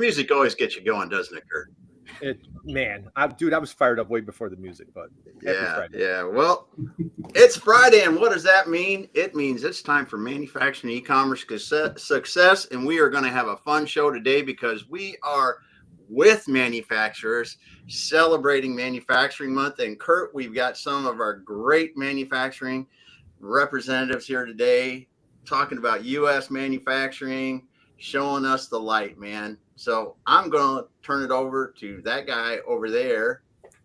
music always gets you going, doesn't it, Kurt? I was fired up way before the music, but happy Friday. Yeah. Well, it's Friday, and what does that mean? It means it's time for manufacturing e-commerce success, and we are going to have a fun show today because we are with manufacturers celebrating Manufacturing Month. And Kurt, we've got some of our great manufacturing representatives here today talking about U.S. manufacturing, showing us the light, man. So I'm going to turn it over to that guy over there,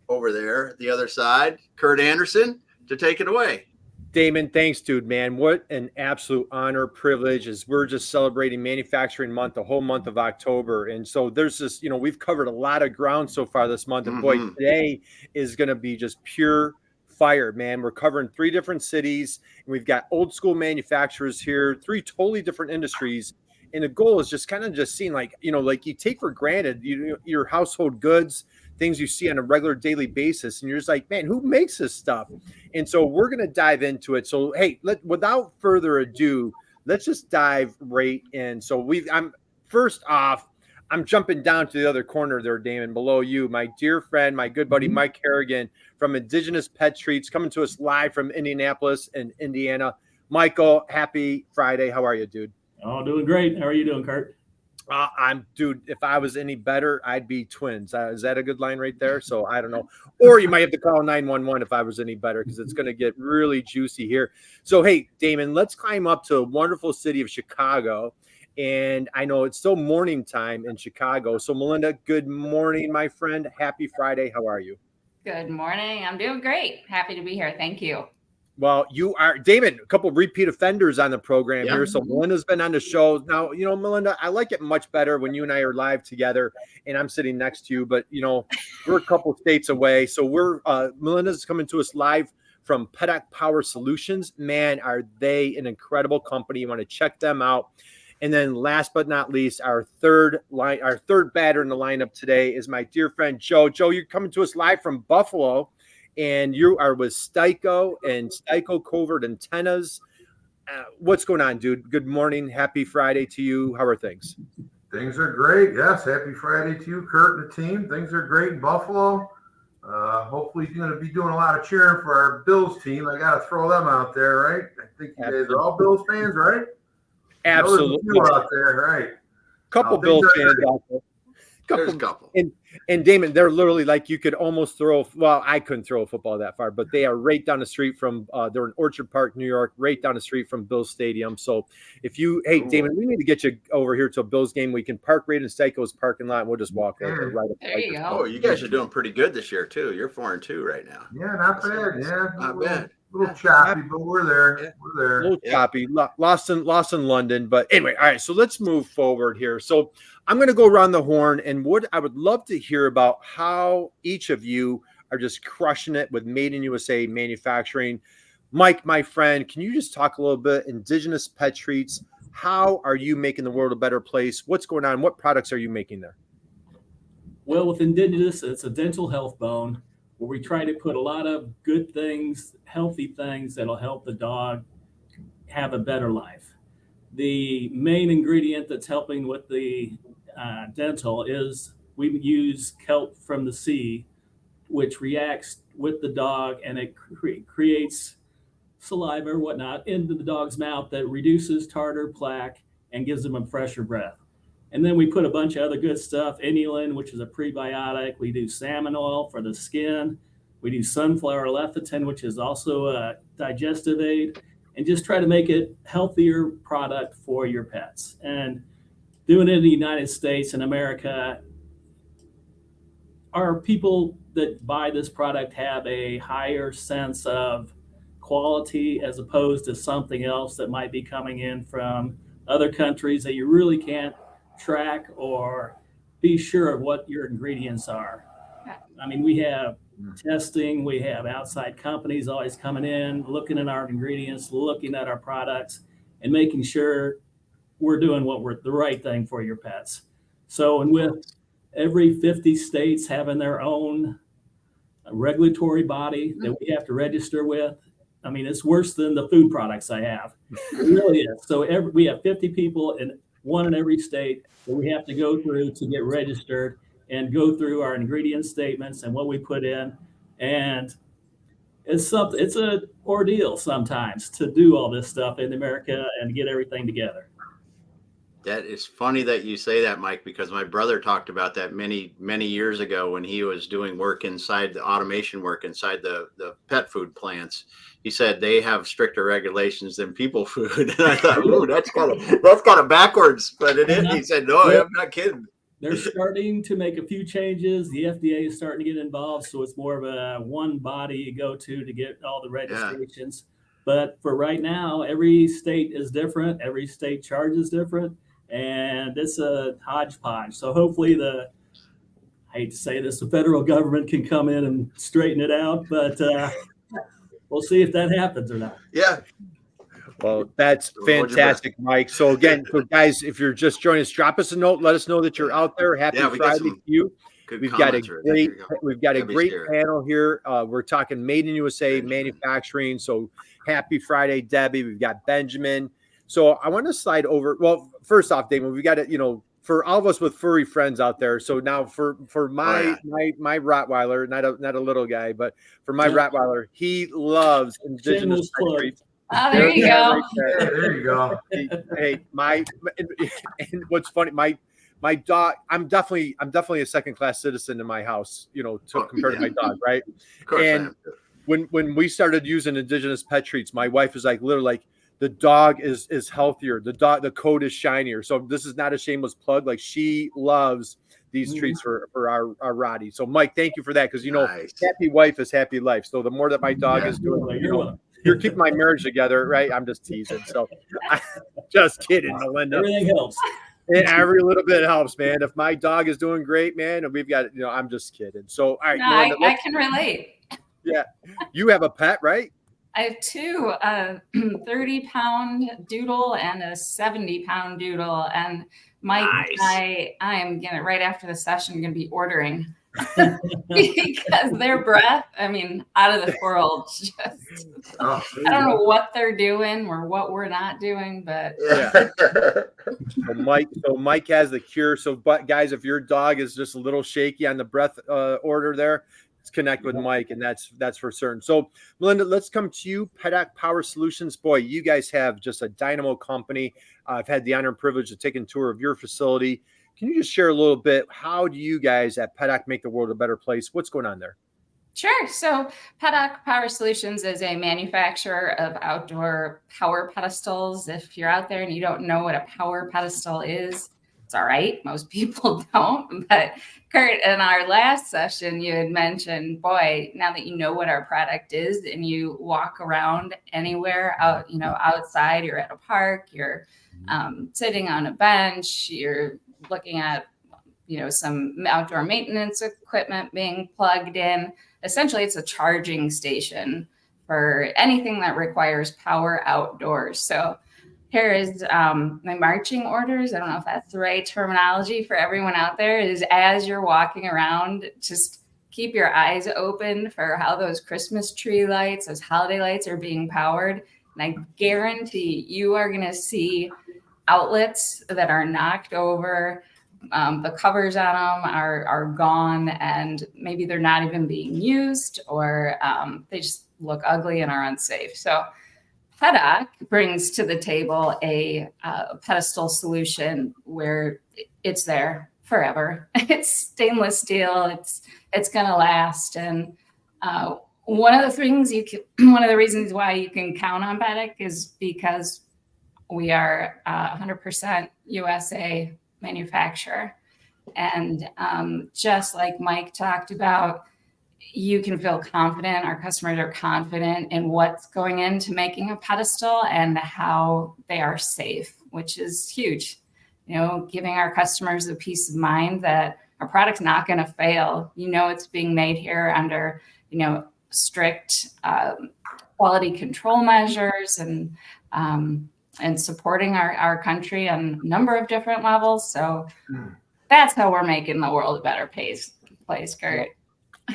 the other side, Kurt Anderson, to take it away. Damon, thanks, dude, man. What an absolute honor, privilege, as we're just celebrating Manufacturing Month, the whole month of October. And so there's this, we've covered a lot of ground so far this month. And boy, today is going to be just pure fire, man. We're covering 3 different cities, and we've got old school manufacturers here, 3 totally different industries. And the goal is just kind of just seeing like you take for granted your household goods, things you see on a regular daily basis. And you're just like, man, who makes this stuff? And so we're going to dive into it. So, hey, without further ado, let's just dive right in. So I'm jumping down to the other corner there, Damon, below you, my dear friend, my good buddy, Mike Harrigan from Indigenous Pet Treats, coming to us live from Indianapolis and Indiana. Michael, happy Friday. How are you, dude? Oh, doing great. How are you doing, Kurt? Dude, if I was any better, I'd be twins. Is that a good line right there? So I don't know. Or you might have to call 911 if I was any better, because it's going to get really juicy here. So, hey, Damon, let's climb up to the wonderful city of Chicago. And I know it's still morning time in Chicago. So, Melinda, good morning, my friend. Happy Friday. How are you? Good morning. I'm doing great. Happy to be here. Thank you. Well, you are, Damon, a couple of repeat offenders on the program here. So Melinda's been on the show. Now, Melinda, I like it much better when you and I are live together and I'm sitting next to you. But, we're a couple of states away. So Melinda's coming to us live from Pedak Power Solutions. Man, are they an incredible company. You want to check them out. And then last but not least, our third batter in the lineup today is my dear friend, Joe. Joe, you're coming to us live from Buffalo. And you are with STI-CO and STI-CO Covert Antennas. What's going on, dude? Good morning. Happy Friday to you. How are things? Things are great. Yes, happy Friday to you, Kurt and the team. Things are great in Buffalo. Hopefully you're going to be doing a lot of cheering for our Bills team. I got to throw them out there, right? I think you guys are all Bills fans, right? Absolutely. Out there, right? Couple Bills fans out there. There's a couple. And Damon, they're literally like you could almost I couldn't throw a football that far, but they are right down the street from they're in Orchard Park, New York, right down the street from Bills Stadium. So Damon, we need to get you over here to a Bills game. We can park right in STI-CO's parking lot and we'll just walk over right up. There you go. Oh, you guys are doing pretty good this year too. You're 4-2 right now. Yeah, not bad. Yeah, not bad. A little choppy, but we're there. Yeah. We're there. A little choppy, lost in London. But anyway, all right. So let's move forward here. So I'm going to go around the horn, and I would love to hear about how each of you are just crushing it with Made in USA manufacturing. Mike, my friend, can you just talk a little bit? Indigenous Pet Treats. How are you making the world a better place? What's going on? What products are you making there? Well, with Indigenous, it's a dental health bone where we try to put a lot of good things, healthy things that'll help the dog have a better life. The main ingredient that's helping with the dental is we use kelp from the sea, which reacts with the dog and it creates saliva or whatnot into the dog's mouth that reduces tartar, plaque, and gives them a fresher breath. And then we put a bunch of other good stuff, inulin, which is a prebiotic. We do salmon oil for the skin. We do sunflower lecithin, which is also a digestive aid, and just try to make it healthier product for your pets. And doing it in the United States and America, our people that buy this product have a higher sense of quality as opposed to something else that might be coming in from other countries that you really can't track or be sure of what your ingredients are. I mean, we have testing, we have outside companies always coming in, looking at our ingredients, looking at our products, and making sure we're doing the right thing for your pets. So, and with every 50 states having their own regulatory body that we have to register with, I mean, it's worse than the food products I have. It really is. So we have 50 people in one in every state that we have to go through to get registered and go through our ingredient statements and what we put in. And it's an ordeal sometimes to do all this stuff in America and get everything together. That is funny that you say that, Mike, because my brother talked about that many, many years ago when he was doing work inside the automation work inside the pet food plants. He said they have stricter regulations than people food. And I thought, ooh, that's kind of backwards, but it is. He said, no, I'm not kidding. They're starting to make a few changes. The FDA is starting to get involved, so it's more of a one body you go to get all the registrations. Yeah. But for right now, every state is different. Every state charges different. And it's a hodgepodge. So hopefully I hate to say this, the federal government can come in and straighten it out, but we'll see if that happens or not. Yeah. Well, that's fantastic, Mike. So again, for guys, if you're just joining us, drop us a note. Let us know that you're out there. Happy Friday to you. We've got a great panel here. We're talking Made in USA manufacturing. So happy Friday, Debbie. We've got Benjamin. So I want to slide over. Well, first off, Damon, we got to, for all of us with furry friends out there. So now for my Rottweiler, not a little guy, but for my Rottweiler, he loves indigenous pet treats. Oh, there you go. There you go. Hey, and what's funny, my dog, I'm definitely a second-class citizen in my house, compared to my dog, right? Of course. And when we started using indigenous pet treats, my wife is like literally like, the dog is healthier. The coat is shinier. So this is not a shameless plug. Like, she loves these treats for our Roddy. So Mike, thank you for that. Cause nice. Happy wife is happy life. So the more that my dog is doing, you're keeping my marriage together, right? I'm just teasing. So just kidding, Melinda. Everything helps. And every little bit helps, man. If my dog is doing great, man, and we've got, I'm just kidding. So, all right. No, Melinda, I can relate. Yeah. You have a pet, right? I have two, a 30-pound doodle and a 70-pound doodle. And Mike, nice. I am going to, right after the session, going to be ordering because their breath, out of the world. Just, I don't know what they're doing or what we're not doing, but. Yeah. So Mike has the cure. So, but guys, if your dog is just a little shaky on the breath order there, connect with Mike, and that's for certain. So Melinda, let's come to you. PetAC Power Solutions. Boy, you guys have just a dynamo company. I've had the honor and privilege of taking a tour of your facility. Can you just share a little bit? How do you guys at PetAC make the world a better place? What's going on there? Sure. So PetAC Power Solutions is a manufacturer of outdoor power pedestals. If you're out there and you don't know what a power pedestal is, it's all right. Most people don't. But Kurt, in our last session, you had mentioned, boy, now that you know what our product is and you walk around anywhere out, outside, you're at a park, you're sitting on a bench, you're looking at, some outdoor maintenance equipment being plugged in. Essentially, it's a charging station for anything that requires power outdoors. So here is my marching orders. I don't know if that's the right terminology for everyone out there. Is as you're walking around, just keep your eyes open for how those Christmas tree lights, those holiday lights are being powered. And I guarantee you are going to see outlets that are knocked over. The covers on them are gone, and maybe they're not even being used, or they just look ugly and are unsafe. So PetAC brings to the table a pedestal solution where it's there forever. It's stainless steel. It's going to last. And one of the reasons why you can count on PetAC is because we are 100% USA manufacturer. And just like Mike talked about, you can feel confident. Our customers are confident in what's going into making a pedestal and how they are safe, which is huge. Giving our customers the peace of mind that our product's not going to fail. It's being made here under, strict quality control measures and supporting our country on a number of different levels. So that's how we're making the world a better place, Kurt.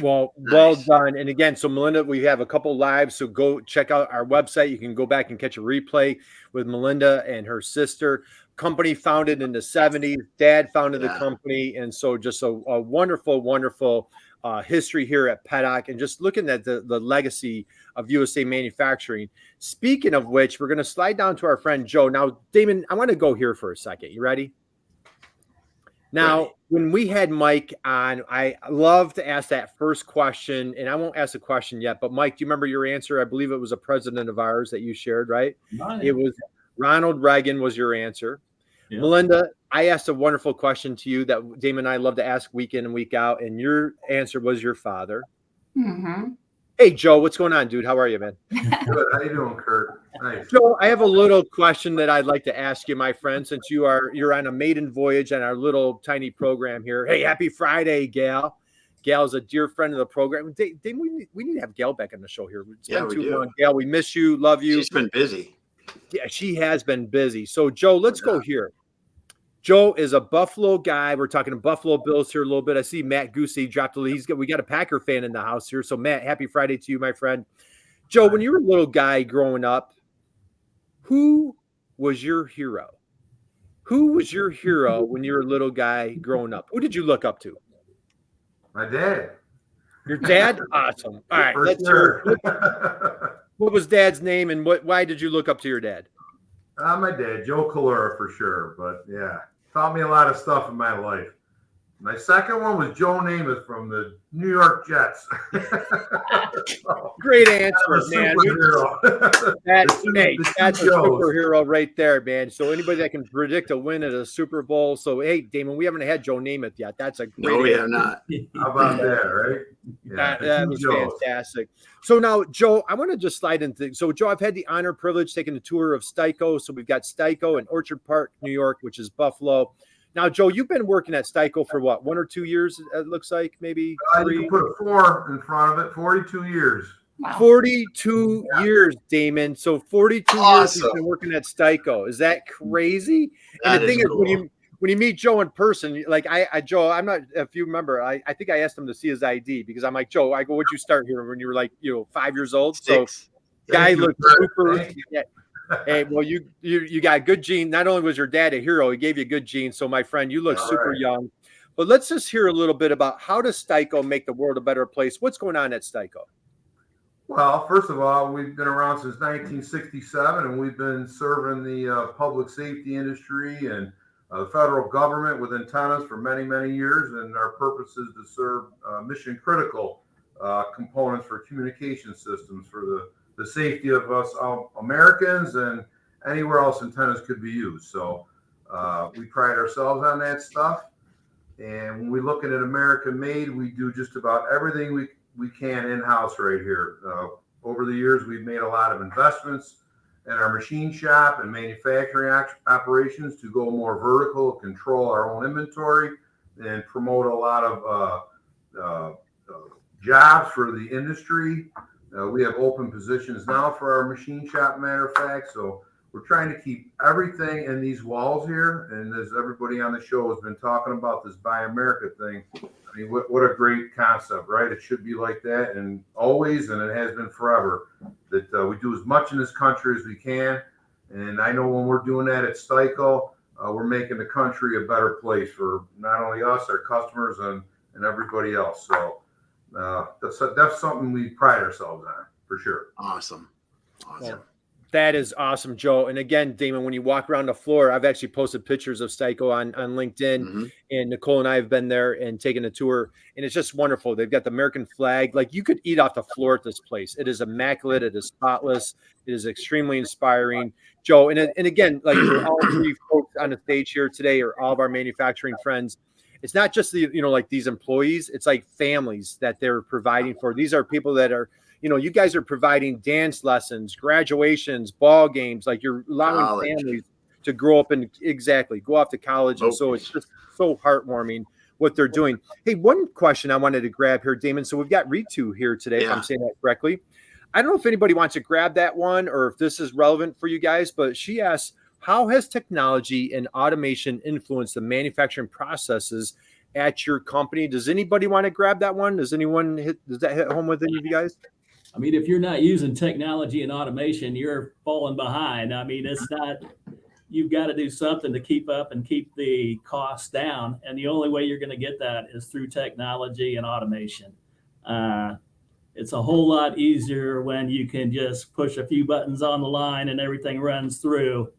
Well done. And again, so Melinda, we have a couple lives, so go check out our website. You can go back and catch a replay with Melinda and her sister. company founded in the 70s. Dad founded the Yeah. company. And so just a wonderful, wonderful history here at Paddock, and just looking at the legacy of USA manufacturing. Speaking of which, we're going to slide down to our friend Joe. Now, Damon, I want to go here for a second. You ready? Now, Ready. when we had Mike on, I love to ask that first question, and I won't ask the question yet, but Mike, do you remember your answer? I believe it was a president of ours that you shared, right? Right. It was Ronald Reagan was your answer. Yep. Melinda, I asked a wonderful question to you that Damon and I love to ask week in and week out, and your answer was your father. Mm-hmm. Hey, Joe, what's going on, dude? How are you, man? Good. How you doing, Kurt? Nice. Joe, I have a little question that I'd like to ask you, my friend, since you're on a maiden voyage on our little tiny program here. Hey, happy Friday, Gal. Gal's a dear friend of the program. Dave, we need to have Gal back on the show here. It's been too long. Gal, we miss you, love you. She's been busy. Yeah, she has been busy. So, Joe, let's go here. Joe is a Buffalo guy. We're talking Buffalo Bills here a little bit. I see Matt Goosey dropped we got a Packer fan in the house here. So, Matt, happy Friday to you, my friend. Joe, when you were a little guy growing up, who was your hero? Who was your hero when you were a little guy growing up? Who did you look up to? My dad. Your dad? Awesome. All right, For let's sure. hear. What was Dad's name, and why did you look up to your dad? My dad, Joe Collura, for sure. But yeah, taught me a lot of stuff in my life. My second one was Joe Namath from the New York Jets. Great answer, man. Superhero. That's a Joes. superhero right there, man. So anybody that can predict a win at a Super Bowl. So, hey, Damon, we haven't had Joe Namath yet. That's a great No, we answer. have not. How about that, right? Yeah, That was Joes. fantastic. So now, Joe, I want to just slide into. So, Joe, I've had the honor, privilege taking a tour of STI-CO. So we've got STI-CO in Orchard Park, New York, which is Buffalo. Now, Joe, you've been working at STI-CO for what, 1 or 2 years? It looks like maybe You 3. can put a 4 in front of it. 42 years. Wow. 42 years, Damon. So 42 years you've been working at STI-CO. Is that crazy? And the thing is, when you meet Joe in person, like Joe, I'm not, if you remember, I think I asked him to see his ID because I'm like, Joe, I go, what'd you start here when you were like, 5 years old? 6. So guy looked super. Yeah. Hey, well, you got good gene. Not only was your dad a hero, he gave you good genes. So, my friend, you look super young. But let's just hear a little bit about how does STI-CO make the world a better place? What's going on at STI-CO? Well, first of all, we've been around since 1967, and we've been serving the public safety industry and the federal government with antennas for many, many years. And our purpose is to serve mission critical components for communication systems for the safety of us Americans and anywhere else antennas could be used. So we pride ourselves on that stuff. And when we look at an American made, we do just about everything we can in-house right here. Over the years, we've made a lot of investments in our machine shop and manufacturing operations to go more vertical, control our own inventory, and promote a lot of jobs for the industry. We have open positions now for our machine shop, matter of fact. So we're trying to keep everything in these walls here. And as everybody on the show has been talking about this Buy America thing, I mean, what a great concept, right? It should be like that, and always, and it has been forever, that we do as much in this country as we can. And I know when we're doing that at STI-CO, we're making the country a better place for not only us, our customers, and everybody else. So that's something we pride ourselves on, for sure. Awesome. Yeah. That is awesome, Joe. And again, Damon, when you walk around the floor, I've actually posted pictures of STI-CO on LinkedIn, and Nicole and I have been there and taken a tour, and it's just wonderful. They've got the American flag. Like, you could eat off the floor at this place. It is immaculate. It is spotless. It is extremely inspiring, Joe. And again, like for all 3 folks on the stage here today, or all of our manufacturing friends, it's not just like these employees. It's like families that they're providing for. These are people that are, you guys are providing dance lessons, graduations, ball games. Like, you're allowing families to grow up and go off to college. And so it's just so heartwarming what they're doing. Hey, one question I wanted to grab here, Damon. So we've got Ritu here today, if I'm saying that correctly. I don't know if anybody wants to grab that one or if this is relevant for you guys, but she asks, how has technology and automation influenced the manufacturing processes at your company? Does anybody want to grab that one? Does that hit home with any of you guys? I mean, if you're not using technology and automation, you're falling behind. I mean, it's not, you've got to do something to keep up and keep the costs down. And the only way you're going to get that is through technology and automation. It's a whole lot easier when you can just push a few buttons on the line and everything runs through.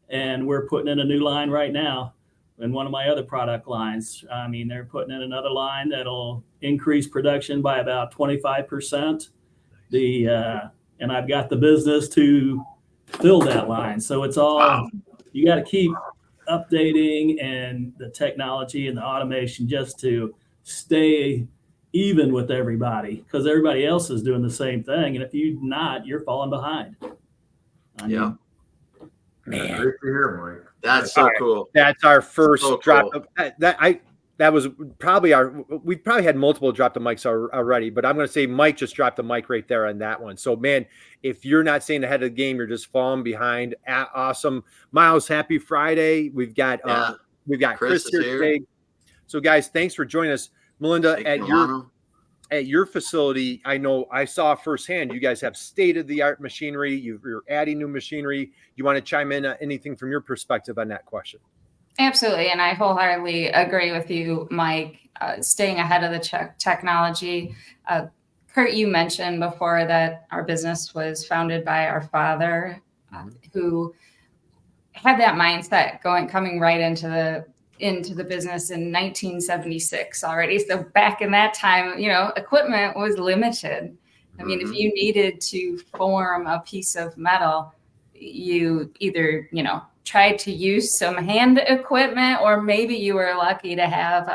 And we're putting in a new line right now in one of my other product lines. I mean, they're putting in another line that'll increase production by about 25%. And I've got the business to fill that line. So it's all, wow. You got to keep updating and the technology and the automation just to stay even with everybody, because everybody else is doing the same thing. And if you're not, you're falling behind. Yeah. Man, great to hear, Mike. That's so cool. That's our first so drop. Cool. That was probably we've probably had multiple drop the mics already, but I'm going to say Mike just dropped the mic right there on that one. So, man, if you're not staying ahead of the game, you're just falling behind. Awesome. Miles, happy Friday. We've got Chris here today. So, guys, thanks for joining us. Melinda, at your facility, I know I saw firsthand you guys have state-of-the-art machinery. You're adding new machinery. You want to chime in anything from your perspective on that question? Absolutely. And I wholeheartedly agree with you, Mike, staying ahead of the technology. Kurt, you mentioned before that our business was founded by our father, who had that mindset coming right into the business in 1976 already. So back in that time, equipment was limited. I mean, if you needed to form a piece of metal, you either, tried to use some hand equipment, or maybe you were lucky to have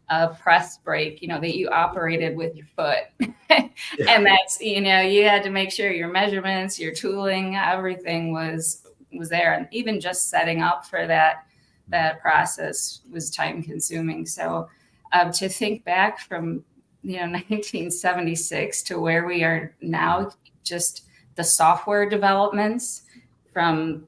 a press brake, that you operated with your foot. And that's, you had to make sure your measurements, your tooling, everything was there. And even just setting up for that process was time consuming. So to think back from 1976 to where we are now, just the software developments, from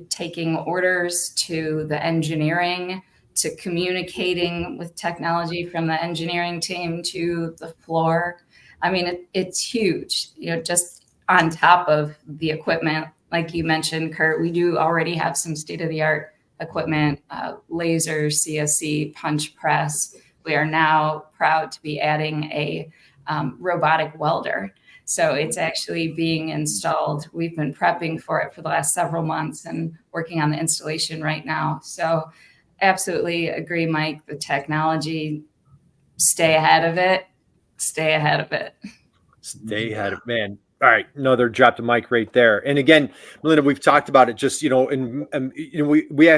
taking orders to the engineering to communicating with technology from the engineering team to the floor. I mean, it's huge, just on top of the equipment. Like you mentioned, Kurt, we do already have some state-of-the-art equipment, laser, CSC, punch press. We are now proud to be adding a robotic welder. So it's actually being installed. We've been prepping for it for the last several months and working on the installation right now. So absolutely agree, Mike, the technology, stay ahead of it. Stay ahead of it. Stay ahead of, man. All right, another drop the mic right there. And again, Melinda, we've talked about it. Just we have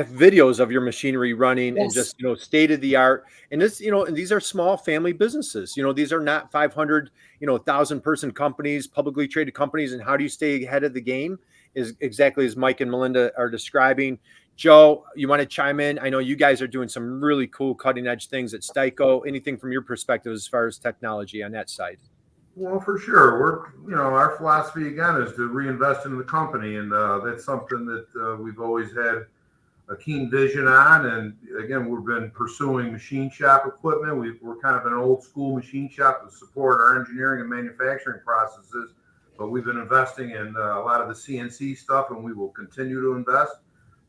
videos of your machinery running, yes, and just state of the art. And this and these are small family businesses. These are not 500 1,000 person companies, publicly traded companies. And how do you stay ahead of the game? Is exactly as Mike and Melinda are describing. Joe, you want to chime in? I know you guys are doing some really cool cutting edge things at STI-CO. Anything from your perspective as far as technology on that side? Well, for sure. Our philosophy again is to reinvest in the company, and that's something that we've always had a keen vision on. And again, we've been pursuing machine shop equipment. We're kind of an old school machine shop to support our engineering and manufacturing processes, but we've been investing in a lot of the CNC stuff, and we will continue to invest.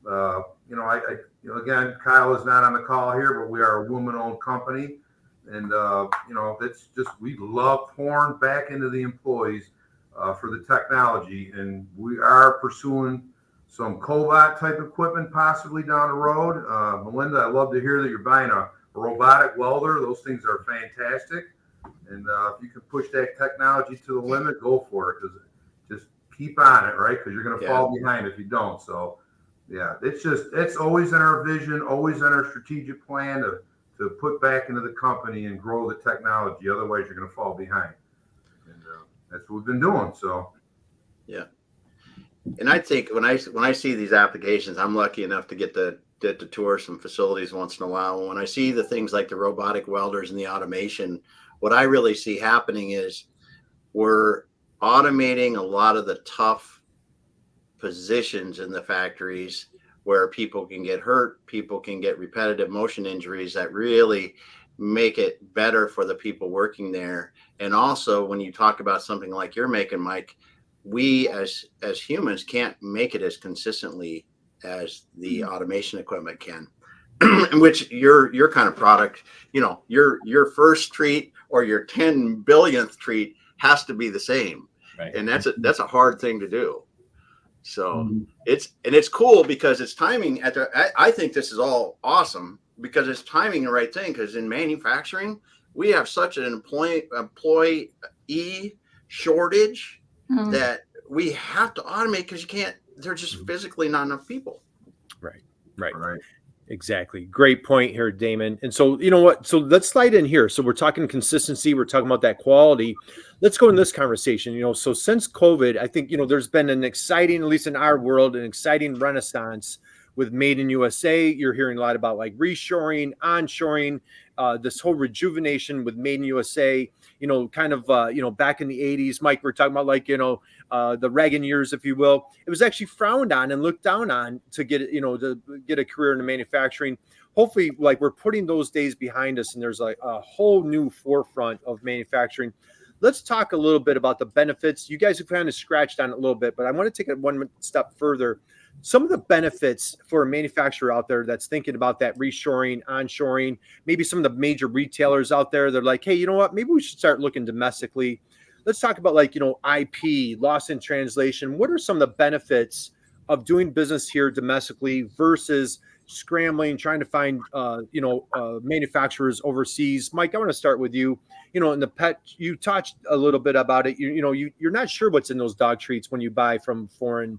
Again, Kyle is not on the call here, but we are a woman-owned company. And, it's just, we love pouring back into the employees for the technology. And we are pursuing some cobot type equipment possibly down the road. Melinda, I love to hear that you're buying a robotic welder. Those things are fantastic. And if you can push that technology to the limit, go for it. Because just keep on it, right? Because you're going to fall behind if you don't. So, yeah, it's always in our vision, always in our strategic plan to put back into the company and grow the technology. Otherwise, you're going to fall behind. And that's what we've been doing. So, yeah. And I think when I see these applications, I'm lucky enough to get to tour some facilities once in a while. When I see the things like the robotic welders and the automation, what I really see happening is we're automating a lot of the tough positions in the factories where people can get hurt, people can get repetitive motion injuries that really make it better for the people working there. And also when you talk about something like you're making, Mike, we as humans can't make it as consistently as the automation equipment can. In which your kind of product, your first treat or your 10 billionth treat has to be the same. Right. And that's a hard thing to do. So Mhm. it's cool because it's timing I think this is all awesome because it's timing the right thing. Because in manufacturing, we have such an employee shortage that we have to automate because there's just physically not enough people. Right. Exactly. Great point here, Damon. And so, you know what? So let's slide in here. So we're talking consistency. We're talking about that quality. Let's go in this conversation. So since COVID, I think, there's been an exciting, at least in our world, an exciting renaissance with Made in USA. You're hearing a lot about like reshoring, onshoring, this whole rejuvenation with Made in USA, back in the 80s, Mike, we're talking about like, the Reagan years, if you will. It was actually frowned on and looked down on to get a career in the manufacturing. Hopefully, like we're putting those days behind us and there's like a whole new forefront of manufacturing. Let's talk a little bit about the benefits. You guys have kind of scratched on it a little bit, but I want to take it one step further. Some of the benefits for a manufacturer out there that's thinking about that reshoring, onshoring, maybe some of the major retailers out there, they're like, hey, you know what? Maybe we should start looking domestically. Let's talk about like, IP, loss in translation. What are some of the benefits of doing business here domestically versus scrambling, trying to find, manufacturers overseas? Mike, I want to start with you. In the pet, you touched a little bit about it. You're not sure what's in those dog treats when you buy from foreign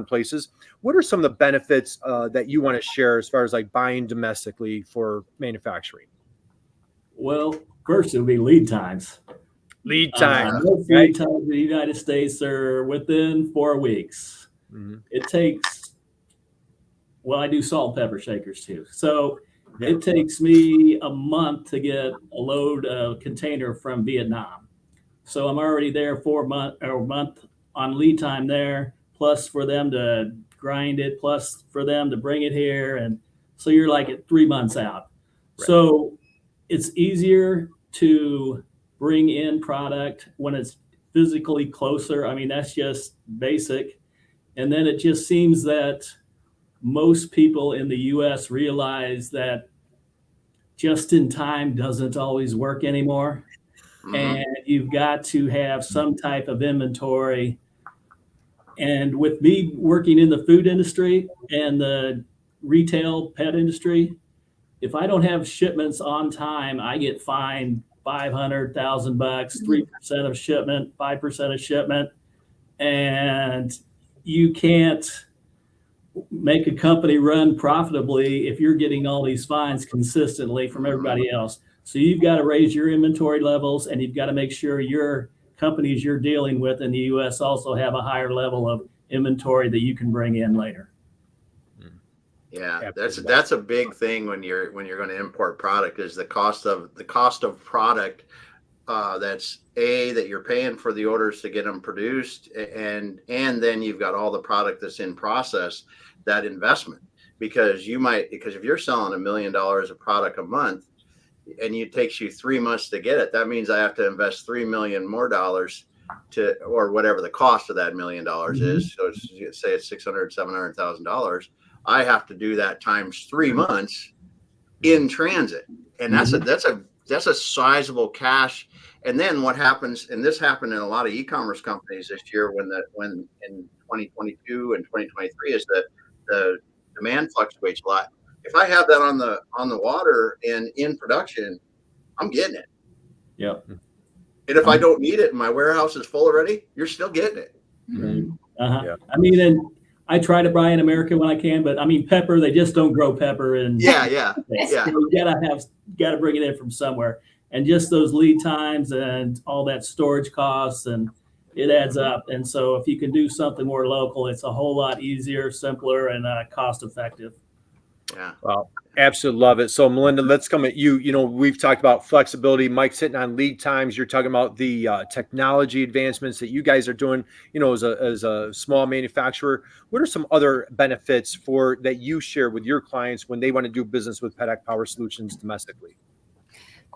places. What are some of the benefits that you want to share as far as like buying domestically for manufacturing? Well, first it'll be lead times. Lead time. Most lead times in the United States are within 4 weeks. Mm-hmm. It takes, I do salt and pepper shakers too. So it takes me a month to get a container from Vietnam. So I'm already there 4 months or a month on lead time there, plus for them to grind it, plus for them to bring it here. And so you're like at 3 months out. Right. So it's easier to bring in product when it's physically closer. I mean, that's just basic. And then it just seems that most people in the US realize that just in time doesn't always work anymore. Mm-hmm. And you've got to have some type of inventory. And with me working in the food industry and the retail pet industry, if I don't have shipments on time, I get fined $500,000, 3% of shipment, 5% of shipment. And you can't make a company run profitably if you're getting all these fines consistently from everybody else. So you've got to raise your inventory levels, and you've got to make sure your companies you're dealing with in the US also have a higher level of inventory that you can bring in later. Yeah, that's a big thing when you're going to import product is the cost of product. That's that you're paying for the orders to get them produced, and then you've got all the product that's in process, that investment, because if you're selling $1 million of product a month and it takes you 3 months to get it, that means I have to invest $3 million more or whatever the cost of that $1 million is. So say it's $600,000-$700,000. I have to do that times 3 months in transit, and that's a sizable cash. And then what happens, and this happened in a lot of e-commerce companies this year when in 2022 and 2023, is that the demand fluctuates a lot. If I have that on the water and in production, I'm getting it. Yeah. And if I don't need it and my warehouse is full already, you're still getting it. Mm-hmm. Uh-huh. Yeah. I mean, and I try to buy in America when I can, but I mean, pepper, they just don't grow pepper. And yeah. You gotta bring it in from somewhere. And just those lead times and all that storage costs, and it adds up. And so if you can do something more local, it's a whole lot easier, simpler, and cost effective. Yeah. Well, absolutely love it. So Melinda, let's come at you. We've talked about flexibility. Mike's hitting on lead times. You're talking about the technology advancements that you guys are doing, as a small manufacturer. What are some other benefits that you share with your clients when they want to do business with PetAC Power Solutions domestically?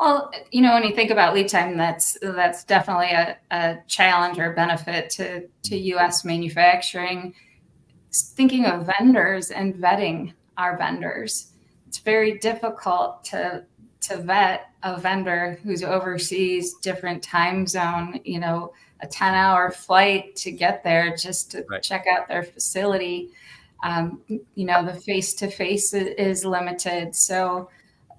Well, when you think about lead time, that's definitely a challenge or benefit to U.S. manufacturing. thinking of vendors and vetting our vendors. It's very difficult to vet a vendor who's overseas, different time zone, a 10-hour flight to get there just to check out their facility. The face-to-face is limited. So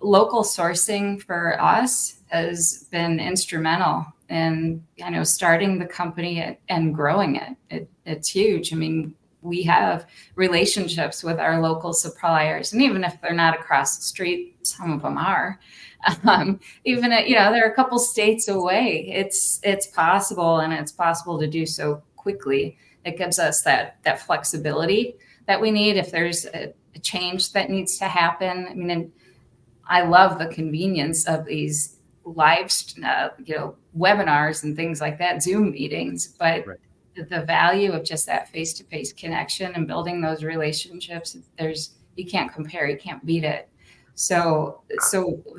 local sourcing for us has been instrumental in, starting the company and growing it. It's huge. I mean, we have relationships with our local suppliers, and even if they're not across the street, some of them are. Even they're a couple states away. It's possible, and it's possible to do so quickly. It gives us that flexibility that we need if there's a change that needs to happen. I mean, and I love the convenience of these live, webinars and things like that, Zoom meetings, but the value of just that face-to-face connection and building those relationships, you can't compare, you can't beat it. So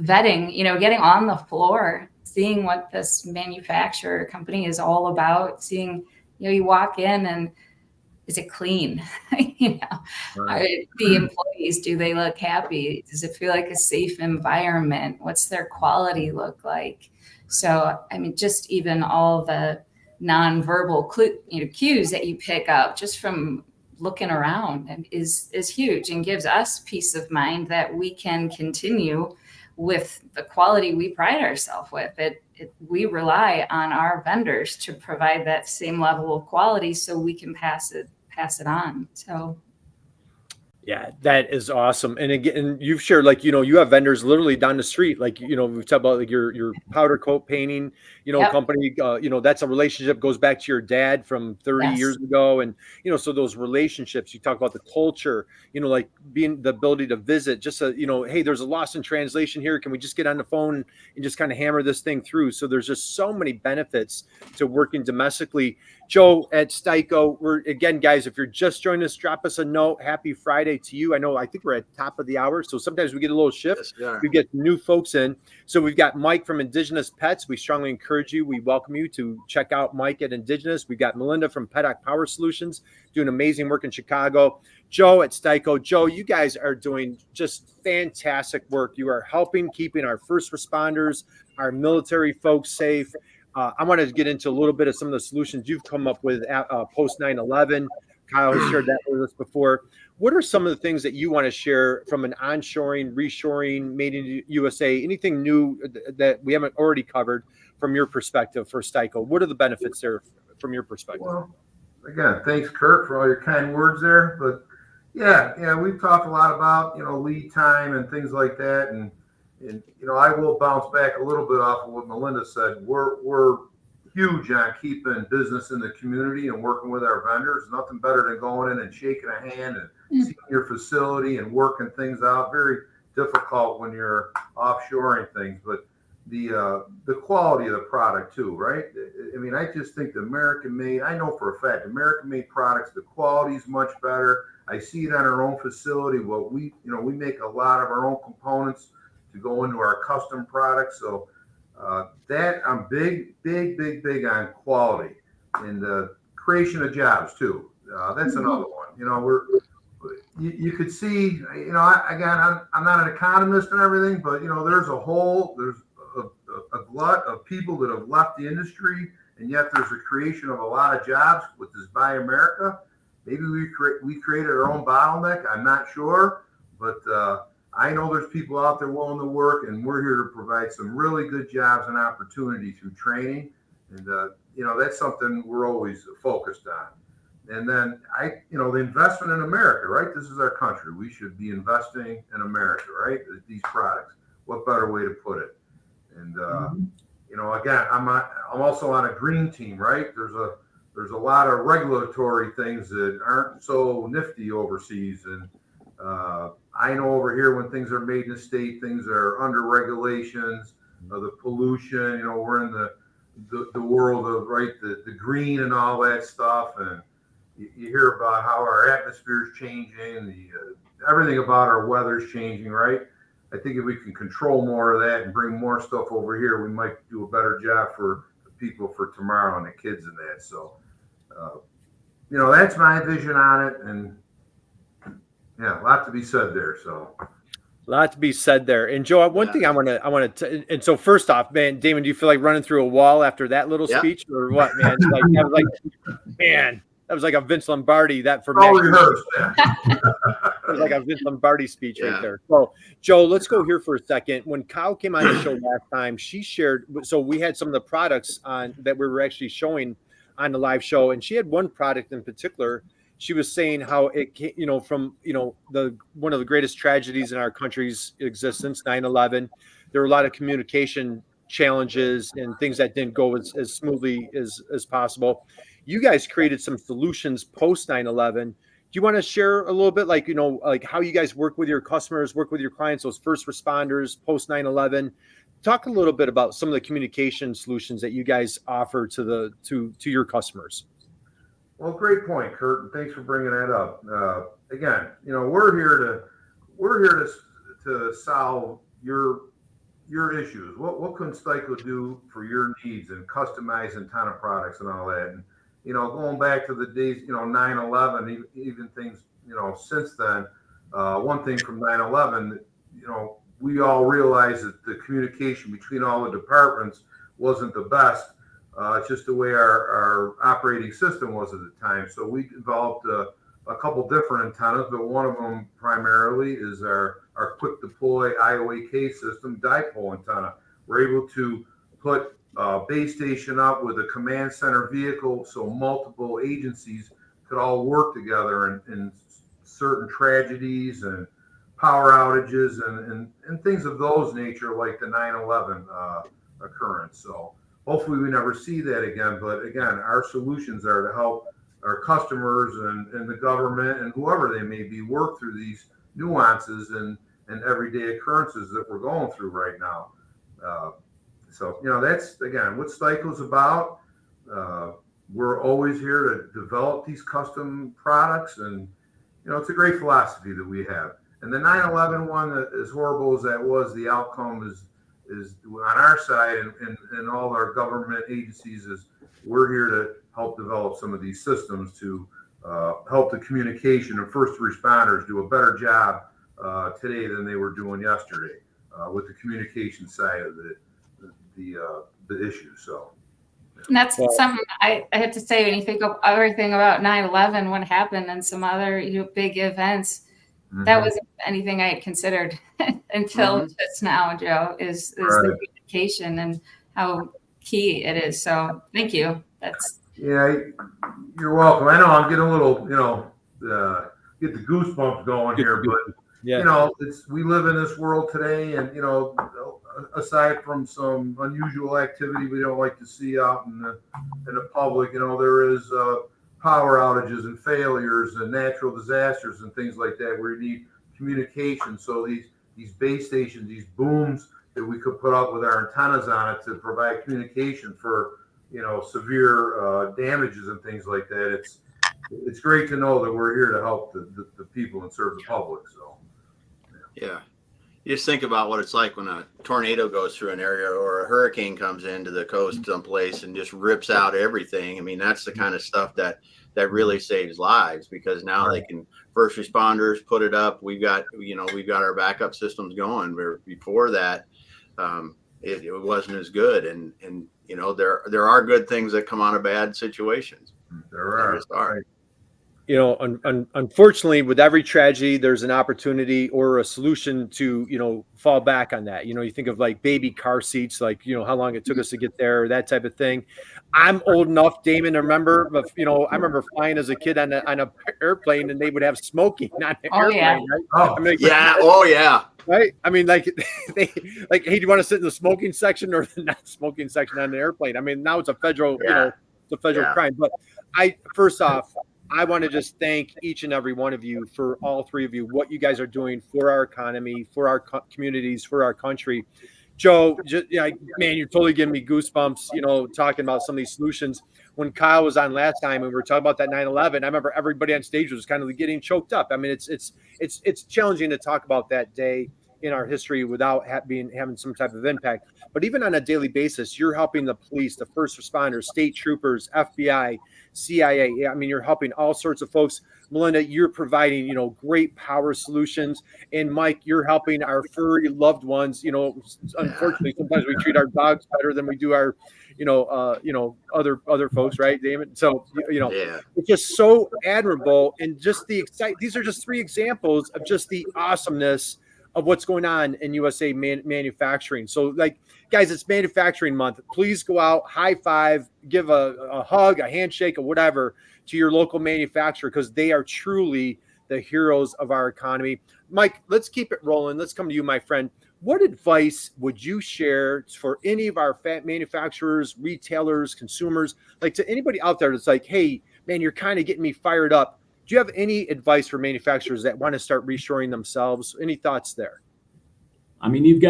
vetting, getting on the floor, seeing what this manufacturer company is all about, seeing, you walk in and is it clean? The employees, do they look happy? Does it feel like a safe environment? What's their quality look like? So, I mean, just even all the nonverbal cues that you pick up just from looking around is huge, and gives us peace of mind that we can continue with the quality we pride ourselves with. We rely on our vendors to provide that same level of quality so we can pass it on. So yeah, that is awesome. And again, you've shared, you have vendors literally down the street. We've talked about your powder coat painting, company, that's a relationship goes back to your dad from 30 years ago. And, so those relationships, you talk about the culture, being the ability to visit, just, hey, there's a loss in translation here. Can we just get on the phone and just kind of hammer this thing through? So there's just so many benefits to working domestically. Joe at STI-CO, again, guys, if you're just joining us, drop us a note. Happy Friday to you. I think we're at top of the hour, so sometimes we get a little shift. Yes, we get new folks in. So we've got Mike from Indigenous Pets. We strongly encourage you. We welcome you to check out Mike at Indigenous. We've got Melinda from PEDOC Power Solutions doing amazing work in Chicago. Joe at STI-CO. Joe, you guys are doing just fantastic work. You are helping keeping our first responders, our military folks safe. I wanted to get into a little bit of some of the solutions you've come up with post 9/11. Kyle has shared that with us before. What are some of the things that you want to share from an onshoring, reshoring, made in USA? Anything new that we haven't already covered from your perspective for STI-CO? What are the benefits there from your perspective? Well, again, thanks, Kurt, for all your kind words there. But yeah, we've talked a lot about lead time and things like that, and I will bounce back a little bit off of what Melinda said. We're huge on keeping business in the community and working with our vendors. Nothing better than going in and shaking a hand and seeing your facility and working things out. Very difficult when you're offshoring things, but the quality of the product too, right? I mean, I just think the American made, I know for a fact, American made products, the quality is much better. I see it on our own facility. What we make a lot of our own components to go into our custom products. So that I'm big on quality and the creation of jobs too. That's another one. You could see, I'm not an economist and everything, but there's a glut of people that have left the industry, and yet there's a creation of a lot of jobs with this Buy America. Maybe we created our own bottleneck. I'm not sure, but I know there's people out there willing to work, and we're here to provide some really good jobs and opportunity through training. And, that's something we're always focused on. And then the investment in America, right? This is our country. We should be investing in America, right? These products. What better way to put it? And, again, I'm also on a green team, right? There's a lot of regulatory things that aren't so nifty overseas. And, I know over here when things are made in the state, things are under regulations, the pollution, we're in the world of, right, the green and all that stuff. And you hear about how our atmosphere is changing, everything about our weather is changing, right? I think if we can control more of that and bring more stuff over here, we might do a better job for the people for tomorrow and the kids and that. So, that's my vision on it. And, Yeah, a lot to be said there. So. A lot to be said there. And Joe, one thing I want to, and so first off, man, Damon, do you feel like running through a wall after that little speech, or what, man? Like that was like, man, that was like a Vince Lombardi. That for me, it was like a Vince Lombardi speech right there. So, Joe, let's go here for a second. When Kyle came on the show last time, she shared. So we had some of the products on that we were actually showing on the live show, and she had one product in particular. She was saying how it came, from, the one of the greatest tragedies in our country's existence, 9/11. There were a lot of communication challenges and things that didn't go as smoothly as possible. You guys created some solutions post 9/11. Do you want to share a little bit, like, like how you guys work with your customers, work with your clients, those first responders post 9/11? Talk a little bit about some of the communication solutions that you guys offer to your customers. Well, great point, Kurt, and thanks for bringing that up. Again, we're here to solve your issues. What can STI-CO do for your needs and customize antenna products and all that? And going back to the days, 9/11, even things, since then. One thing from 9/11, we all realized that the communication between all the departments wasn't the best. It's just the way our operating system was at the time. So we developed a couple different antennas, but one of them primarily is our quick deploy IOAK system dipole antenna. We're able to put a base station up with a command center vehicle, so multiple agencies could all work together in certain tragedies and power outages and things of those nature, like the 9/11 occurrence. So hopefully we never see that again. But again, our solutions are to help our customers and the government and whoever they may be work through these nuances and everyday occurrences that we're going through right now. So, that's, again, what STI-CO's about. We're always here to develop these custom products, and, it's a great philosophy that we have. And the 9/11 one, as horrible as that was, the outcome is on our side and all our government agencies is we're here to help develop some of these systems to help the communication of first responders do a better job today than they were doing yesterday with the communication side of the issue. So. And that's something I had to say when you think of everything about 9/11, what happened, and some other big events. That wasn't anything I had considered until just now, Joe, is the communication and how key it is. So thank you. You're welcome. I know I'm getting a little, get the goosebumps going here, but we live in this world today, and aside from some unusual activity we don't like to see out in the public, there is power outages and failures and natural disasters and things like that where you need communication. So these base stations, these booms that we could put up with our antennas on it to provide communication for severe damages and things like that. It's great to know that we're here to help the people and serve the public. So yeah. You just think about what it's like when a tornado goes through an area or a hurricane comes into the coast someplace and just rips out everything. I mean, that's the kind of stuff that really saves lives, because now they can, first responders put it up. We've got our backup systems going. Where before that, it wasn't as good. And there are good things that come out of bad situations. There just are. Unfortunately, with every tragedy, there's an opportunity or a solution to, fall back on that. You think of like baby car seats, like, how long it took us to get there, that type of thing. I'm old enough, Damon, to remember, but, I remember flying as a kid on an airplane, and they would have smoking on the airplane. Yeah. Right? Right. I mean, like, hey, do you want to sit in the smoking section or the not smoking section on the airplane? I mean, now it's a federal, it's a federal crime. But first off, I want to just thank each and every one of you, for all three of you, what you guys are doing for our economy, for our communities, for our country. Joe, man, you're totally giving me goosebumps, talking about some of these solutions. When Kyle was on last time and we were talking about that 9/11, I remember everybody on stage was kind of getting choked up. I mean, it's challenging to talk about that day in our history without having some type of impact. But even on a daily basis, you're helping the police, the first responders, state troopers, FBI, CIA. I mean, you're helping all sorts of folks. Melinda, you're providing, great power solutions. And Mike, you're helping our furry loved ones. Unfortunately, sometimes we treat our dogs better than we do our, other folks, right, Damon? So, Yeah. it's just so admirable. And just these are just 3 examples of just the awesomeness of what's going on in USA manufacturing. So, like, guys, it's manufacturing month. Please go out, high five, give a hug, a handshake, or whatever to your local manufacturer, because they are truly the heroes of our economy. Mike, let's keep it rolling. Let's come to you, my friend. What advice would you share for any of our manufacturers, retailers, consumers, like to anybody out there that's like, hey, man, you're kind of getting me fired up. Do you have any advice for manufacturers that want to start reshoring themselves? Any thoughts there? I mean, you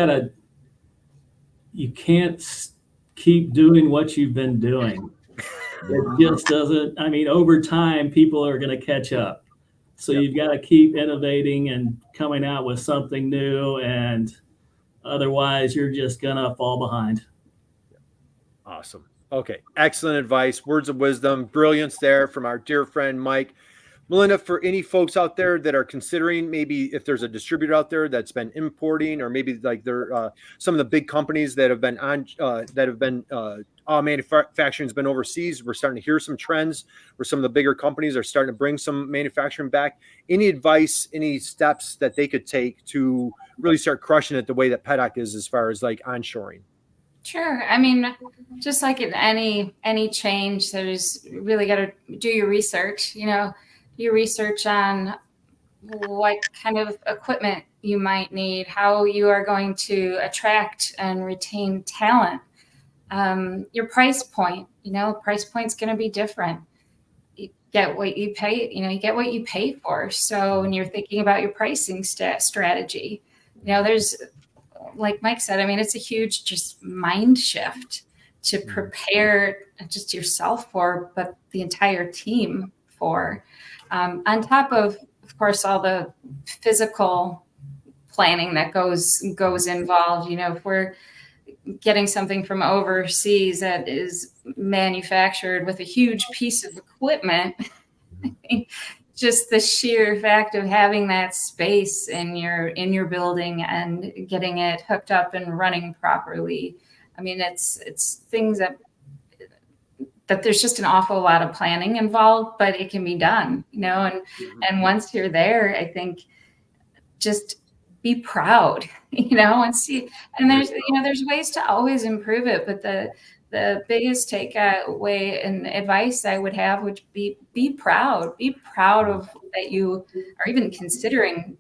can't keep doing what you've been doing. It just doesn't, over time, people are going to catch up. So you've got to keep innovating and coming out with something new, and otherwise you're just going to fall behind. Awesome. Okay. Excellent advice. Words of wisdom, brilliance there from our dear friend, Mike. Melinda, for any folks out there that are considering, maybe if there's a distributor out there that's been importing, or maybe like they're some of the big companies that have been manufacturing has been overseas. We're starting to hear some trends where some of the bigger companies are starting to bring some manufacturing back. Any advice, any steps that they could take to really start crushing it the way that PEDAC is as far as like onshoring? Sure. Just like in any change, there's really got to do your research, your research on what kind of equipment you might need, how you are going to attract and retain talent, your price point, price point's going to be different. You get what you pay, you get what you pay for. So when you're thinking about your pricing strategy, there's, like Mike said, it's a huge just mind shift to prepare just yourself for, but the entire team for. On top of course, all the physical planning that goes involved. If we're getting something from overseas that is manufactured with a huge piece of equipment, just the sheer fact of having that space in your building and getting it hooked up and running properly. It's things that there's just an awful lot of planning involved, but it can be done, and once you're there, I think just be proud, and see, and there's ways to always improve it, but the biggest takeaway and advice I would have would be proud of that you are even considering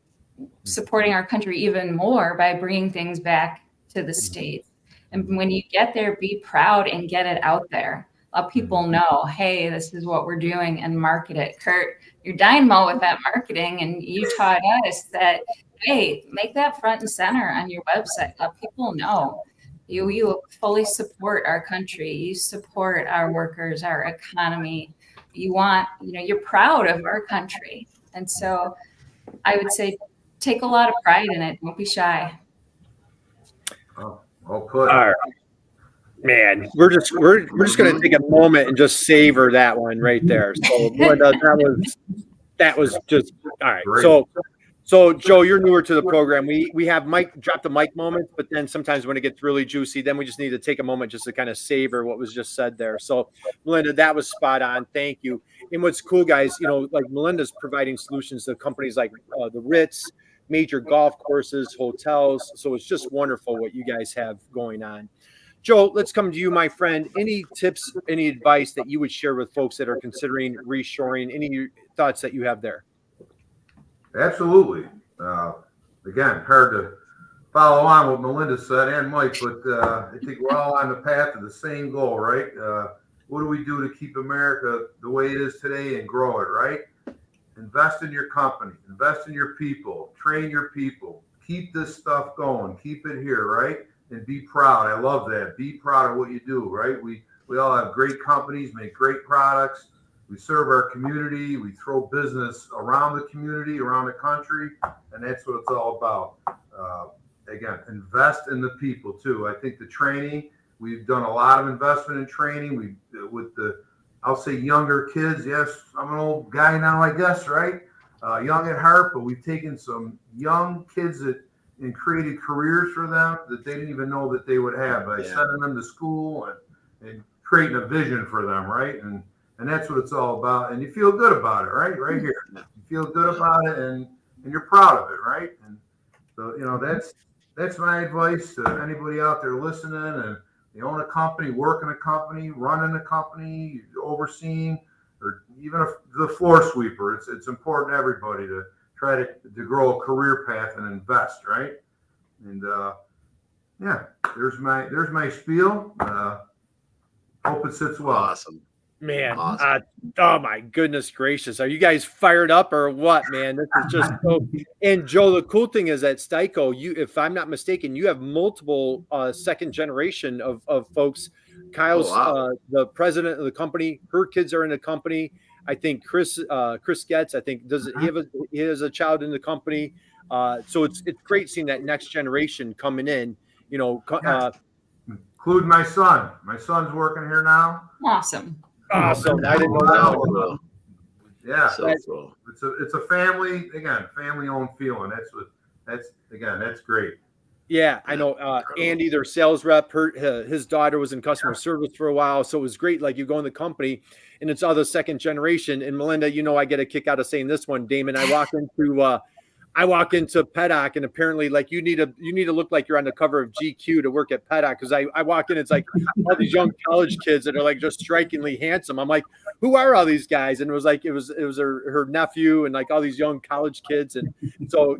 supporting our country even more by bringing things back to the States. And when you get there, be proud and get it out there. Let people know, hey, this is what we're doing, and market it. Kurt, you're dynamo with that marketing, and you taught us that, hey, make that front and center on your website. Let people know. You fully support our country. You support our workers, our economy. You're proud of our country. And so I would say take a lot of pride in it. Don't be shy. Oh, well put. All right. Man, we're just going to take a moment and just savor that one right there. So that was just all right. Great. So Joe, you're newer to the program. We have Mike drop the mic moments, but then sometimes when it gets really juicy, then we just need to take a moment just to kind of savor what was just said there. So Melinda, that was spot on. Thank you. And what's cool, guys, like Melinda's providing solutions to companies like the Ritz, major golf courses, hotels. So it's just wonderful what you guys have going on. Joe, let's come to you, my friend. Any tips, any advice that you would share with folks that are considering reshoring? Any thoughts that you have there? Absolutely. Again, hard to follow on what Melinda said and Mike, but I think we're all on the path to the same goal, right? What do we do to keep America the way it is today and grow it, right? Invest in your company, invest in your people, train your people, keep this stuff going, keep it here, right? And be proud. I love that. Be proud of what you do, right? We all have great companies, make great products. We serve our community. We throw business around the community, around the country, and that's what it's all about. again, invest in the people too. I think the training, we've done a lot of investment in training. I'll say younger kids. Yes, I'm an old guy now, I guess, right? Young at heart, but we've taken some young kids and created careers for them that they didn't even know that they would have by sending them to school and creating a vision for them, right? And that's what it's all about. And you feel good about it, right? Right here. You feel good about it and you're proud of it, right? And so, that's my advice to anybody out there listening, and you own a company, work in a company, running a company, overseeing, or even the floor sweeper. It's important to everybody to try to grow a career path and invest, right? And there's my spiel. Hope it sits well. Awesome. Man, awesome. Oh my goodness gracious. Are you guys fired up or what, man? This is just so. And Joe, the cool thing is at STI-CO, if I'm not mistaken, you have multiple second generation of folks. Kyle's the president of the company. Her kids are in the company. I think Chris Getz, I think he has a child in the company. So it's great seeing that next generation coming in, include my son. My son's working here now. Awesome. Awesome. I didn't know that one. Yeah. So cool. It's a family owned feeling. That's great. Yeah, I know. Andy, their sales rep, his daughter was in customer service for a while. So it was great. Like you go in the company and it's all the second generation. And Melinda, I get a kick out of saying this one, Damon. I walk into Pedoc, and apparently, like you need to look like you're on the cover of GQ to work at Pedoc, because I walk in, it's like all these young college kids that are like just strikingly handsome. I'm like, who are all these guys? And it was her nephew and like all these young college kids, and so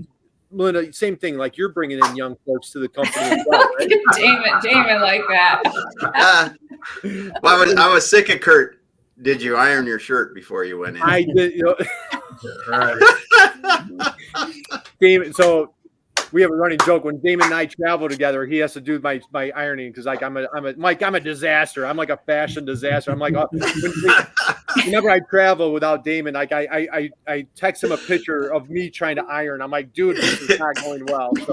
Melinda, same thing. Like you're bringing in young folks to the company as well, right? Damon, like that. Well, I was sick of Kurt. Did you iron your shirt before you went in? I did. Right. Damon, so we have a running joke when Damon and I travel together. He has to do my ironing because like I'm a disaster. I'm like a fashion disaster. I'm like whenever I travel without Damon, like I text him a picture of me trying to iron. I'm like, dude, this is not going well. So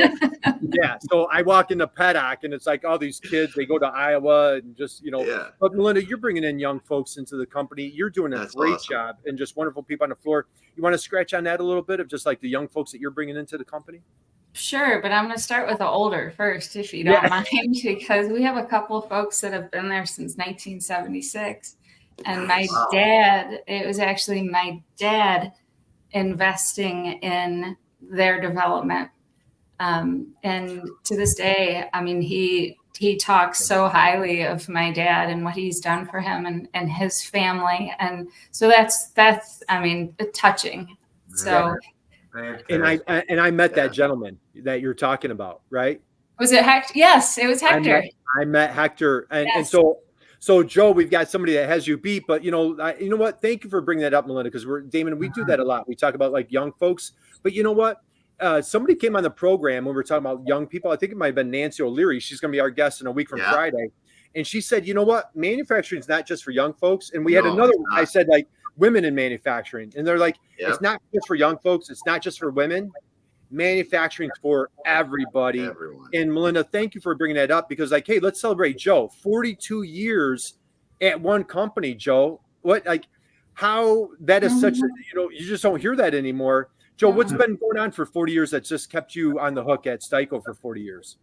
yeah, so I walk into Pedoc and it's like all these kids. They go to Iowa and just But Melinda, you're bringing in young folks into the company. You're doing a great job and just wonderful people on the floor. You want to scratch on that a little bit of just like the young folks that you're bringing into the company? Sure, but I'm going to start with the older first, if you don't mind, because we have a couple of folks that have been there since 1976. And it was actually my dad investing in their development. And to this day, I mean, he talks so highly of my dad and what he's done for him and his family. And so that's touching. So. And I met that gentleman that you're talking about, right? Was it Hector? Yes, it was Hector. I met Hector, and so Joe, we've got somebody that has you beat, but you know what? Thank you for bringing that up, Melinda, because Damon, we do that a lot. We talk about like young folks, but you know what? Somebody came on the program when we were talking about young people. I think it might have been Nancy O'Leary. She's going to be our guest in a week from Friday, and she said, you know what? Manufacturing is not just for young folks. And we had another. I said like. Women in manufacturing, and they're like, it's not just for young folks, it's not just for women. Manufacturing for everybody. Everyone. And Melinda, thank you for bringing that up, because like, hey, let's celebrate Joe. 42 years at one company, Joe. What, like, how that is such a, you just don't hear that anymore. Joe, what's been going on for 40 years that's just kept you on the hook at STI-CO for 40 years?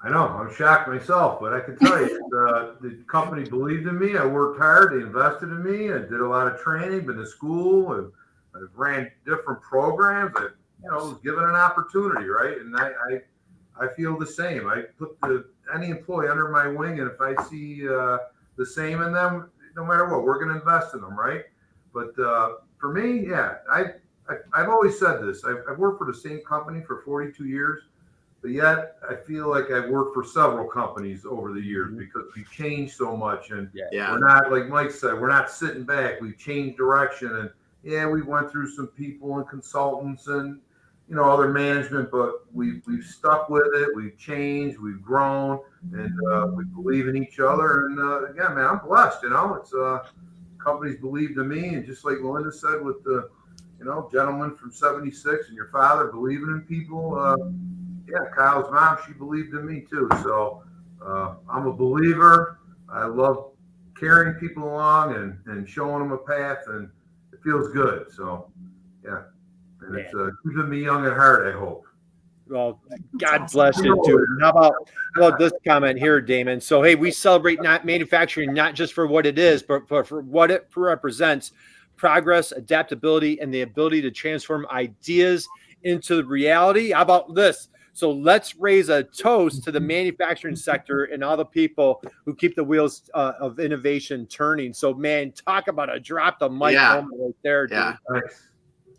I know, I'm shocked myself, but I can tell you, the company believed in me. I worked hard. They invested in me. I did a lot of training, been to school, and I ran different programs. I, was given an opportunity, right? And I feel the same. I put any employee under my wing, and if I see the same in them, no matter what, we're going to invest in them, right? But for me, I've always said this. I've worked for the same company for 42 years. But yet, I feel like I've worked for several companies over the years because we've changed so much. And we're not, like Mike said, we're not sitting back. We've changed direction. And we went through some people and consultants and, other management, but we've stuck with it. We've changed. We've grown. And we believe in each other. And again, man, I'm blessed. It's companies believed in me. And just like Melinda said with the, gentleman from 76 and your father believing in people, yeah, Kyle's mom, she believed in me too. So I'm a believer. I love carrying people along and showing them a path, and it feels good. So yeah, and it's keeping me young at heart, I hope. Well, God bless you, dude. How about this comment here, Damon? So, hey, we celebrate not manufacturing not just for what it is, but for what it represents: progress, adaptability, and the ability to transform ideas into reality. How about this? So let's raise a toast to the manufacturing sector and all the people who keep the wheels of innovation turning. So, man, talk about a drop the mic moment right there, dude. Yeah. Nice.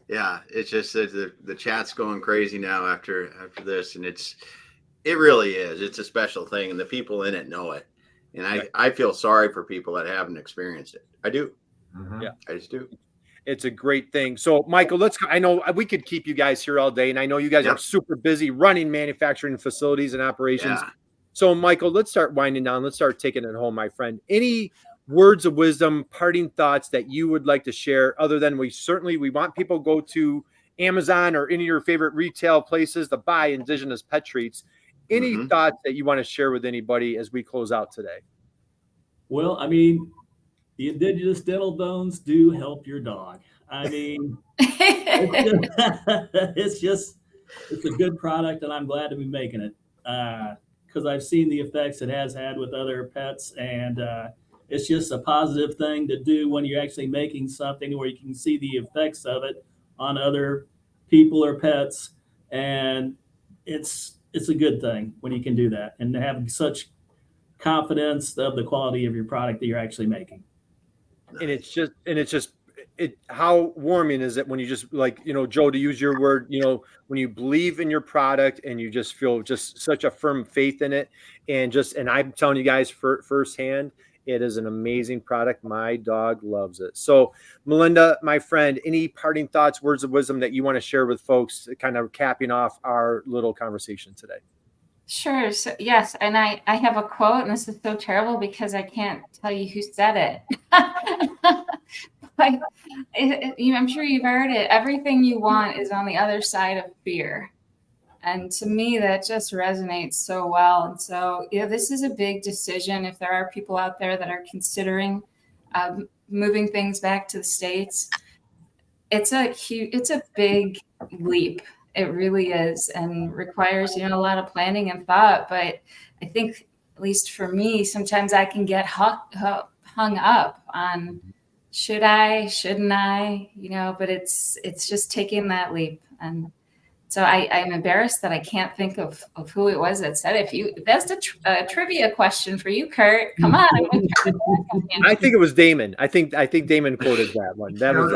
Yeah, it's just that the chat's going crazy now after this, and it really is. It's a special thing, and the people in it know it. And I feel sorry for people that haven't experienced it. I do. Mm-hmm. Yeah, I just do. It's a great thing. So, Michael, I know we could keep you guys here all day, and I know you guys are super busy running manufacturing facilities and operations. Yeah. So, Michael, let's start winding down. Let's start taking it home, my friend. Any words of wisdom, parting thoughts that you would like to share, other than we want people to go to Amazon or any of your favorite retail places to buy indigenous pet treats. Any thoughts that you want to share with anybody as we close out today? Well, I mean, the indigenous dental bones do help your dog. I mean, it's a good product, and I'm glad to be making it because I've seen the effects it has had with other pets, and it's just a positive thing to do when you're actually making something where you can see the effects of it on other people or pets, and it's a good thing when you can do that and have such confidence of the quality of your product that you're actually making. And it's just how warming is it when you just, like, Joe, to use your word, when you believe in your product and you just feel just such a firm faith in it, and I'm telling you guys firsthand, it is an amazing product. My dog loves it. So, Melinda, my friend, any parting thoughts, words of wisdom that you want to share with folks, kind of capping off our little conversation today? Sure. So, yes. And I have a quote, and this is so terrible because I can't tell you who said it. But I'm sure you've heard it. Everything you want is on the other side of fear. And to me, that just resonates so well. And so, this is a big decision. If there are people out there that are considering moving things back to the States, it's a big leap. It really is, and requires, a lot of planning and thought. But I think, at least for me, sometimes I can get hung up on should I, shouldn't I, but it's just taking that leap. And so I'm embarrassed that I can't think of who it was that said it. If that's a trivia question for you, Kurt, come on. I think it was Damon. I think Damon quoted that one. That was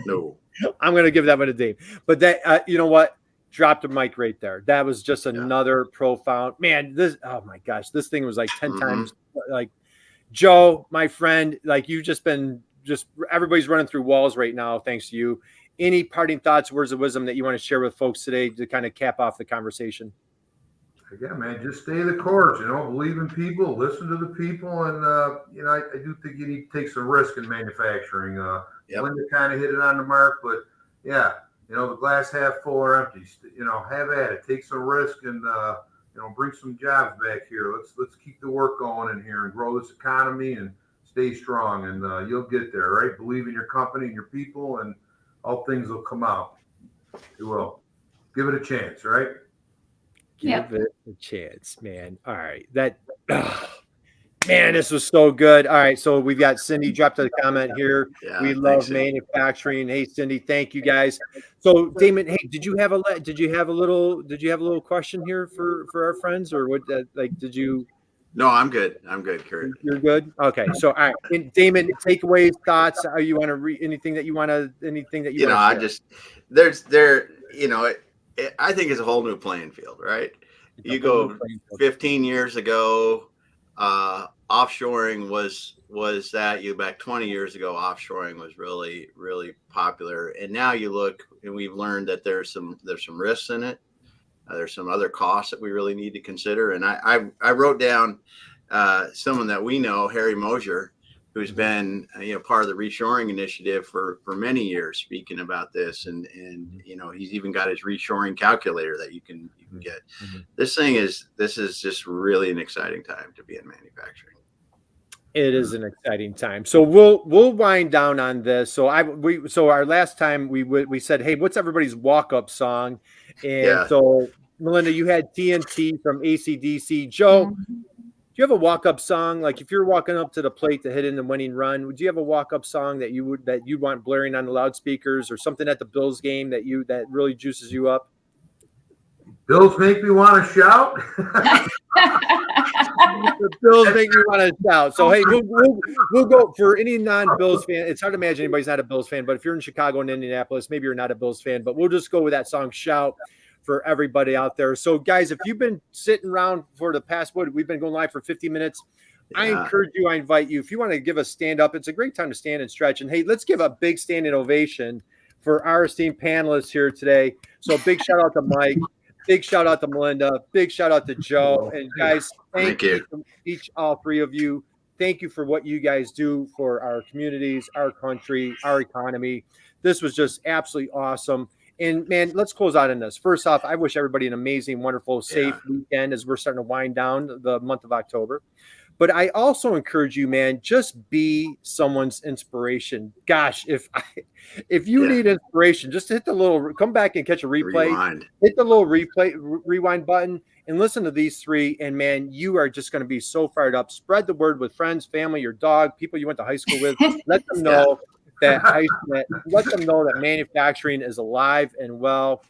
no. I'm going to give that one to Dave. But that, you know what? Dropped the mic right there. That was just another profound, man. Oh my gosh, this thing was like 10 times. Like, Joe, my friend, like, you've just been everybody's running through walls right now, thanks to you. Any parting thoughts, words of wisdom that you want to share with folks today to kind of cap off the conversation? Again, man, just stay the course, believe in people, listen to the people. And, I do think you need to take some risk in manufacturing. Linda kind of hit it on the mark, but the glass half full or empty, have at it, take some risk and, bring some jobs back here. Let's keep the work going in here and grow this economy and stay strong, and you'll get there, right? Believe in your company and your people, and all things will come out. It will. Give it a chance, right? Give it a chance, man. All right. Man, this was so good. All right. So we've got Cindy dropped a comment here. We love manufacturing. Hey, Cindy, thank you guys. So Damon, hey, did you have a little question here for our friends, or what? Did you? No, I'm good. I'm good, Kurt. You're good. Okay. So, all right, and Damon, takeaways, thoughts. Are you want to read anything that you want to? I just I think it's a whole new playing field, right? You go 15 years ago, offshoring was that. You back 20 years ago, offshoring was really, really popular. And now you look, and we've learned that there's some risks in it. There's some other costs that we really need to consider. And I wrote down someone that we know, Harry Mosier, who's been part of the reshoring initiative for many years, speaking about this, and he's even got his reshoring calculator that you can can get. Mm-hmm. This is just really an exciting time to be in manufacturing. It is an exciting time. So we'll wind down on this. So our last time we said, hey, what's everybody's walk-up song? And so Melinda, you had TNT from AC/DC. Joe, do you have a walk-up song? Like if you're walking up to the plate to hit in the winning run, would you have a walk-up song that you want blaring on the loudspeakers, or something at the Bills game that really juices you up? Bills make me want to shout. The Bills make me want to shout. So hey, we'll go for any non-Bills fan. It's hard to imagine anybody's not a Bills fan, but if you're in Chicago and Indianapolis, maybe you're not a Bills fan. But we'll just go with that song "Shout" for everybody out there. So guys, if you've been sitting around for the past we've been going live for 50 minutes. I encourage you, I invite you, if you want to give a stand up, it's a great time to stand and stretch. And hey, let's give a big standing ovation for our esteemed panelists here today. So big shout out to Mike. Big shout out to Melinda. Big shout out to Joe. And guys, thank you to all three of you. Thank you for what you guys do for our communities, our country, our economy. This was just absolutely awesome. And man, let's close out on this. First off, I wish everybody an amazing, wonderful, safe weekend as we're starting to wind down the month of October. But I also encourage you, man, just be someone's inspiration. Gosh, if you need inspiration, just hit the little, come back and catch a replay, hit the little rewind button and listen to these three. And man, you are just going to be so fired up. Spread the word with friends, family, your dog, people you went to high school with. Let them know let them know that manufacturing is alive and well.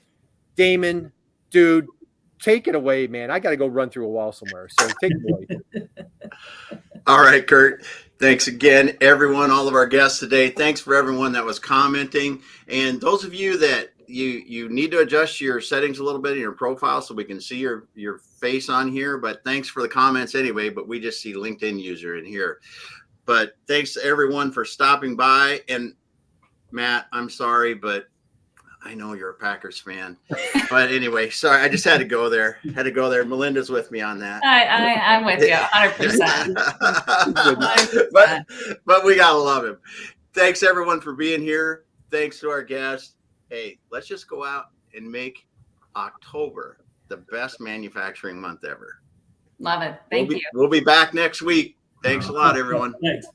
Damon, dude, take it away, man. I got to go run through a wall somewhere. So take it away. All right, Kurt. Thanks again, everyone, all of our guests today. Thanks for everyone that was commenting. And those of you that you need to adjust your settings a little bit in your profile so we can see your face on here. But thanks for the comments anyway. But we just see LinkedIn user in here. But thanks to everyone for stopping by. And Matt, I'm sorry, but I know you're a Packers fan, but anyway, sorry. I just had to go there. Melinda's with me on that. I'm with you 100%. but we gotta love him. Thanks everyone for being here. Thanks to our guests. Hey, let's just go out and make October the best manufacturing month ever. Love it. Thank you. We'll be back next week. Thanks a lot, everyone. Thanks.